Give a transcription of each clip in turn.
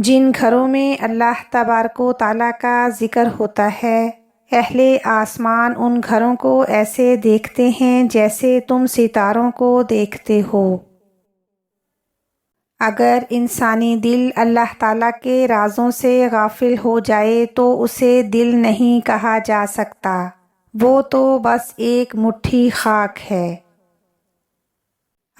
جن گھروں میں اللہ تبارک و تعالیٰ کا ذکر ہوتا ہے، اہل آسمان ان گھروں کو ایسے دیکھتے ہیں جیسے تم ستاروں کو دیکھتے ہو۔ اگر انسانی دل اللہ تعالیٰ کے رازوں سے غافل ہو جائے تو اسے دل نہیں کہا جا سکتا، وہ تو بس ایک مٹھی خاک ہے۔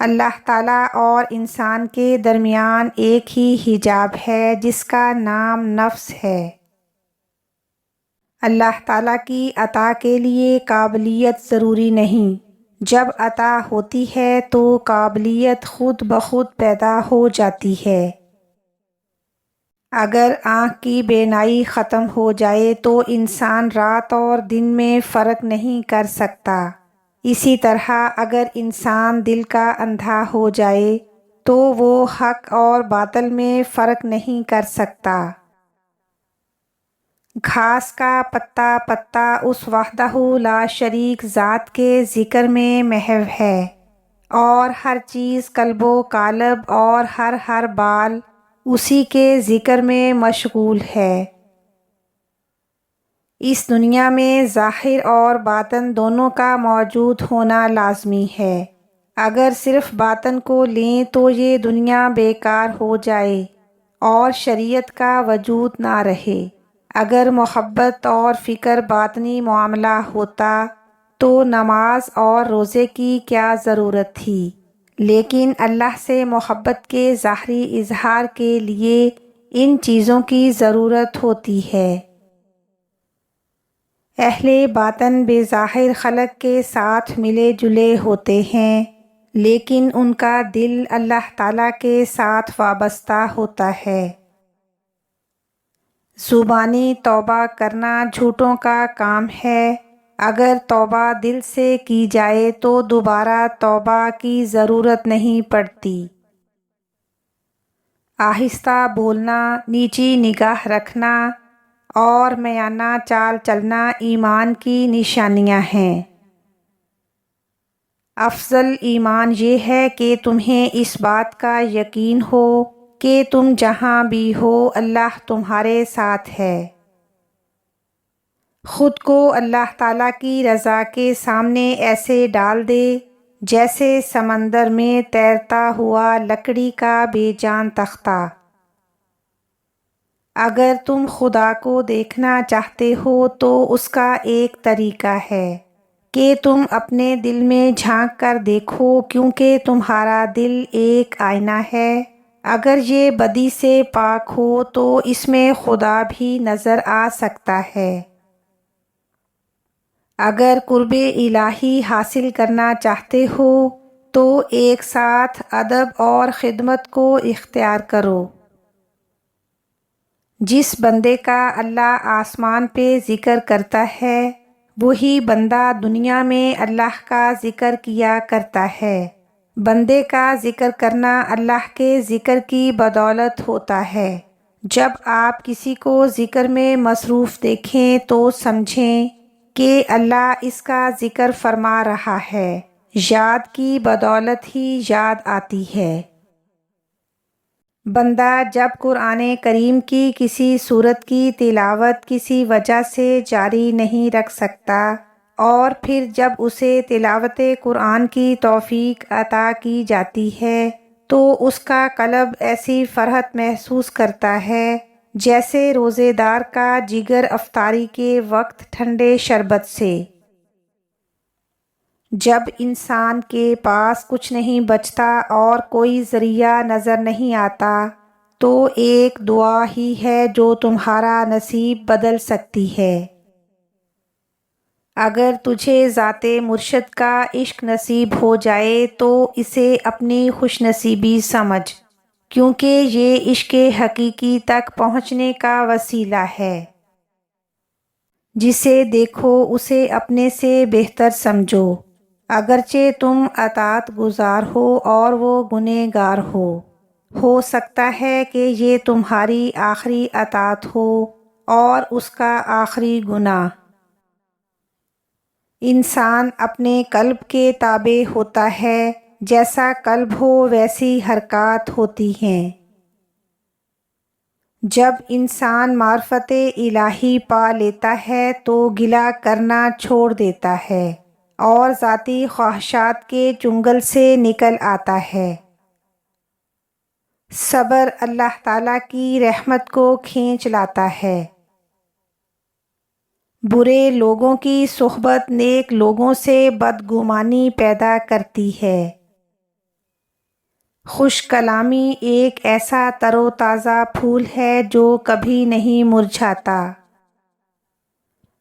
اللہ تعالیٰ اور انسان کے درمیان ایک ہی حجاب ہے جس کا نام نفس ہے۔ اللہ تعالیٰ کی عطا کے لیے قابلیت ضروری نہیں، جب عطا ہوتی ہے تو قابلیت خود بخود پیدا ہو جاتی ہے۔ اگر آنکھ کی بینائی ختم ہو جائے تو انسان رات اور دن میں فرق نہیں کر سکتا، اسی طرح اگر انسان دل کا اندھا ہو جائے تو وہ حق اور باطل میں فرق نہیں کر سکتا۔ گھاس کا پتا پتا اس وحدہ لا شریک ذات کے ذکر میں محو ہے، اور ہر چیز قلب و قالب اور ہر بال اسی کے ذکر میں مشغول ہے۔ اس دنیا میں ظاہر اور باطن دونوں کا موجود ہونا لازمی ہے۔ اگر صرف باطن کو لیں تو یہ دنیا بیکار ہو جائے اور شریعت کا وجود نہ رہے۔ اگر محبت اور فکر باطنی معاملہ ہوتا تو نماز اور روزے کی کیا ضرورت تھی، لیکن اللہ سے محبت کے ظاہری اظہار کے لیے ان چیزوں کی ضرورت ہوتی ہے۔ اہل باطن بظاہر خلق کے ساتھ ملے جلے ہوتے ہیں، لیکن ان کا دل اللہ تعالیٰ کے ساتھ وابستہ ہوتا ہے۔ زبانی توبہ کرنا جھوٹوں کا کام ہے، اگر توبہ دل سے کی جائے تو دوبارہ توبہ کی ضرورت نہیں پڑتی۔ آہستہ بولنا، نیچی نگاہ رکھنا اور میانہ چال چلنا ایمان کی نشانیاں ہیں۔ افضل ایمان یہ ہے کہ تمہیں اس بات کا یقین ہو کہ تم جہاں بھی ہو اللہ تمہارے ساتھ ہے۔ خود کو اللہ تعالیٰ کی رضا کے سامنے ایسے ڈال دے جیسے سمندر میں تیرتا ہوا لکڑی کا بے جان تختہ۔ اگر تم خدا کو دیکھنا چاہتے ہو تو اس کا ایک طریقہ ہے کہ تم اپنے دل میں جھانک کر دیکھو، کیونکہ تمہارا دل ایک آئینہ ہے۔ اگر یہ بدی سے پاک ہو تو اس میں خدا بھی نظر آ سکتا ہے۔ اگر قرب الہی حاصل کرنا چاہتے ہو تو ایک ساتھ ادب اور خدمت کو اختیار کرو۔ جس بندے کا اللہ آسمان پہ ذکر کرتا ہے وہی بندہ دنیا میں اللہ کا ذکر کیا کرتا ہے۔ بندے کا ذکر کرنا اللہ کے ذکر کی بدولت ہوتا ہے۔ جب آپ کسی کو ذکر میں مصروف دیکھیں تو سمجھیں کہ اللہ اس کا ذکر فرما رہا ہے، یاد کی بدولت ہی یاد آتی ہے۔ بندہ جب قرآن کریم کی کسی سورت کی تلاوت کسی وجہ سے جاری نہیں رکھ سکتا اور پھر جب اسے تلاوت قرآن کی توفیق عطا کی جاتی ہے تو اس کا قلب ایسی فرحت محسوس کرتا ہے جیسے روزے دار کا جگر افطاری کے وقت ٹھنڈے شربت سے۔ جب انسان کے پاس کچھ نہیں بچتا اور کوئی ذریعہ نظر نہیں آتا تو ایک دعا ہی ہے جو تمہارا نصیب بدل سکتی ہے۔ اگر تجھے ذات مرشد کا عشق نصیب ہو جائے تو اسے اپنی خوش نصیبی سمجھ، کیونکہ یہ عشق حقیقی تک پہنچنے کا وسیلہ ہے۔ جسے دیکھو اسے اپنے سے بہتر سمجھو، اگرچہ تم اطاعت گزار ہو اور وہ گنہگار ہو سکتا ہے کہ یہ تمہاری آخری اطاعت ہو اور اس کا آخری گناہ۔ انسان اپنے قلب کے تابع ہوتا ہے، جیسا قلب ہو ویسی حرکات ہوتی ہیں۔ جب انسان معرفت الہی پا لیتا ہے تو گلہ کرنا چھوڑ دیتا ہے اور ذاتی خواہشات کے چنگل سے نکل آتا ہے۔ صبر اللہ تعالیٰ کی رحمت کو کھینچ لاتا ہے۔ برے لوگوں کی صحبت نیک لوگوں سے بدگمانی پیدا کرتی ہے۔ خوش کلامی ایک ایسا تر و تازہ پھول ہے جو کبھی نہیں مرجھاتا۔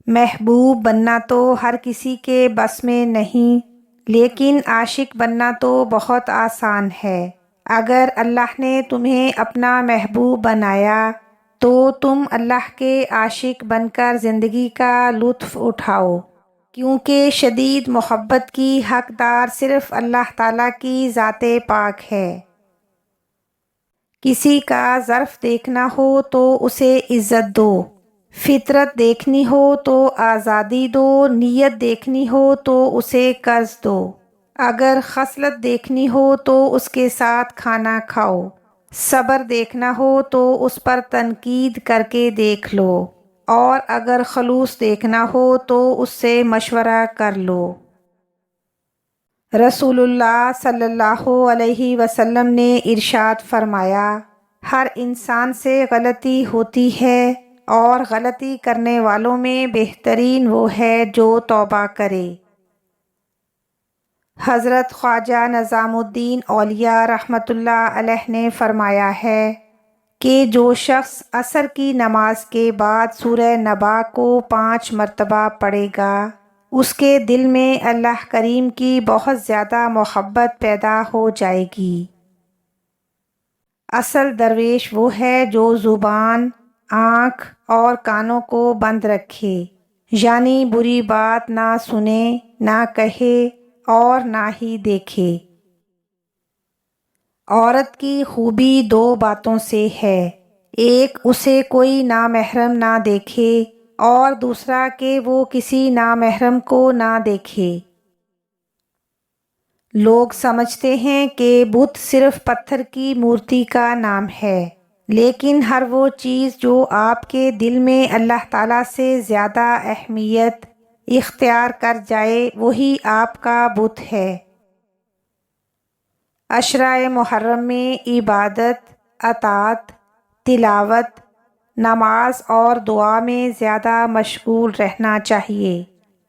محبوب بننا تو ہر کسی کے بس میں نہیں، لیکن عاشق بننا تو بہت آسان ہے۔ اگر اللہ نے تمہیں اپنا محبوب بنایا تو تم اللہ کے عاشق بن کر زندگی کا لطف اٹھاؤ، کیونکہ شدید محبت کی حقدار صرف اللہ تعالیٰ کی ذات پاک ہے۔ کسی کا ظرف دیکھنا ہو تو اسے عزت دو، فطرت دیکھنی ہو تو آزادی دو، نیت دیکھنی ہو تو اسے قرض دو، اگر خصلت دیکھنی ہو تو اس کے ساتھ کھانا کھاؤ، صبر دیکھنا ہو تو اس پر تنقید کر کے دیکھ لو، اور اگر خلوص دیکھنا ہو تو اس سے مشورہ کر لو۔ رسول اللہ صلی اللہ علیہ وسلم نے ارشاد فرمایا، ہر انسان سے غلطی ہوتی ہے اور غلطی کرنے والوں میں بہترین وہ ہے جو توبہ کرے۔ حضرت خواجہ نظام الدین اولیاء رحمۃ اللہ علیہ نے فرمایا ہے کہ جو شخص عصر کی نماز کے بعد سورہ نبا کو 5 مرتبہ پڑھے گا، اس کے دل میں اللہ کریم کی بہت زیادہ محبت پیدا ہو جائے گی۔ اصل درویش وہ ہے جو زبان، آنکھ اور کانوں کو بند رکھے، یعنی بری بات نہ سنے، نہ کہے اور نہ ہی دیکھے۔ عورت کی خوبی 2 باتوں سے ہے، ایک اسے کوئی نامحرم نہ دیکھے اور دوسرا کہ وہ کسی نامحرم کو نہ دیکھے۔ لوگ سمجھتے ہیں کہ بت صرف پتھر کی مورتی کا نام ہے، لیکن ہر وہ چیز جو آپ کے دل میں اللہ تعالیٰ سے زیادہ اہمیت اختیار کر جائے وہی آپ کا بت ہے۔ عشرۂ محرم میں عبادت، اطاعت، تلاوت، نماز اور دعا میں زیادہ مشغول رہنا چاہیے،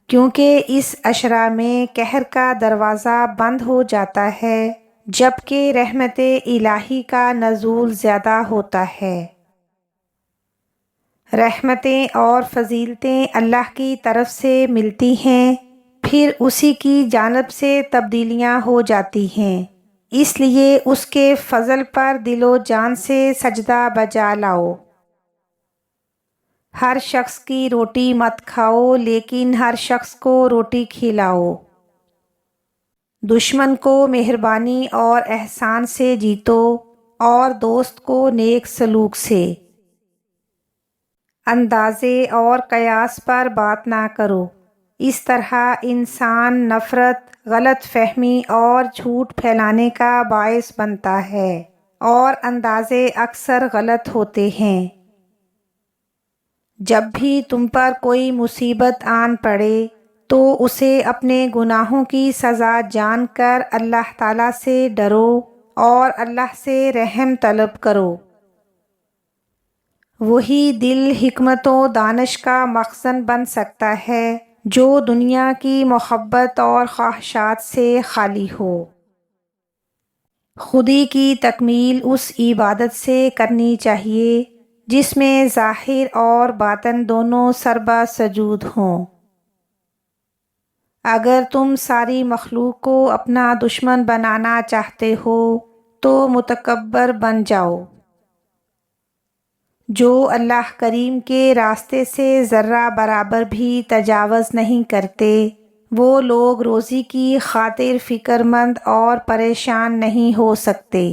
کیونکہ اس عشرہ میں قہر کا دروازہ بند ہو جاتا ہے جبکہ رحمت الہی کا نزول زیادہ ہوتا ہے۔ رحمتیں اور فضیلتیں اللہ کی طرف سے ملتی ہیں، پھر اسی کی جانب سے تبدیلیاں ہو جاتی ہیں، اس لیے اس کے فضل پر دل و جان سے سجدہ بجا لاؤ۔ ہر شخص کی روٹی مت کھاؤ، لیکن ہر شخص کو روٹی کھلاؤ۔ دشمن کو مہربانی اور احسان سے جیتو اور دوست کو نیک سلوک سے۔ اندازے اور قیاس پر بات نہ کرو، اس طرح انسان نفرت، غلط فہمی اور جھوٹ پھیلانے کا باعث بنتا ہے، اور اندازے اکثر غلط ہوتے ہیں۔ جب بھی تم پر کوئی مصیبت آن پڑے تو اسے اپنے گناہوں کی سزا جان کر اللہ تعالیٰ سے ڈرو اور اللہ سے رحم طلب کرو۔ وہی دل حکمت و دانش کا مخزن بن سکتا ہے جو دنیا کی محبت اور خواہشات سے خالی ہو۔ خودی کی تکمیل اس عبادت سے کرنی چاہیے جس میں ظاہر اور باطن دونوں سربا سجود ہوں۔ اگر تم ساری مخلوق کو اپنا دشمن بنانا چاہتے ہو تو متکبر بن جاؤ۔ جو اللہ کریم کے راستے سے ذرہ برابر بھی تجاوز نہیں کرتے، وہ لوگ روزی کی خاطر فکر مند اور پریشان نہیں ہو سکتے۔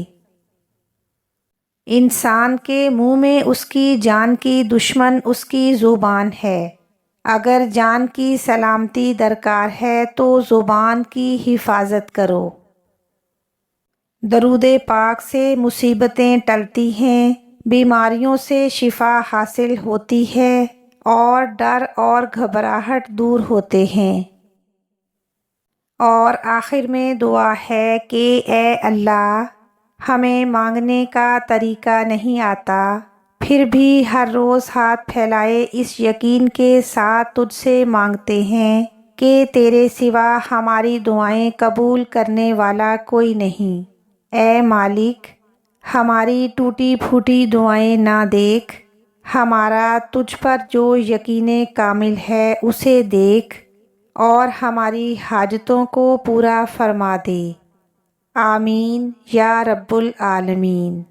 انسان کے منہ میں اس کی جان کی دشمن اس کی زبان ہے۔ اگر جان کی سلامتی درکار ہے تو زبان کی حفاظت کرو۔ درود پاک سے مصیبتیں ٹلتی ہیں، بیماریوں سے شفا حاصل ہوتی ہے اور ڈر اور گھبراہٹ دور ہوتے ہیں۔ اور آخر میں دعا ہے کہ اے اللہ، ہمیں مانگنے کا طریقہ نہیں آتا، پھر بھی ہر روز ہاتھ پھیلائے اس یقین کے ساتھ تجھ سے مانگتے ہیں کہ تیرے سوا ہماری دعائیں قبول کرنے والا کوئی نہیں۔ اے مالک، ہماری ٹوٹی پھوٹی دعائیں نہ دیکھ، ہمارا تجھ پر جو یقین کامل ہے اسے دیکھ اور ہماری حاجتوں کو پورا فرما دے۔ آمین یا رب العالمین۔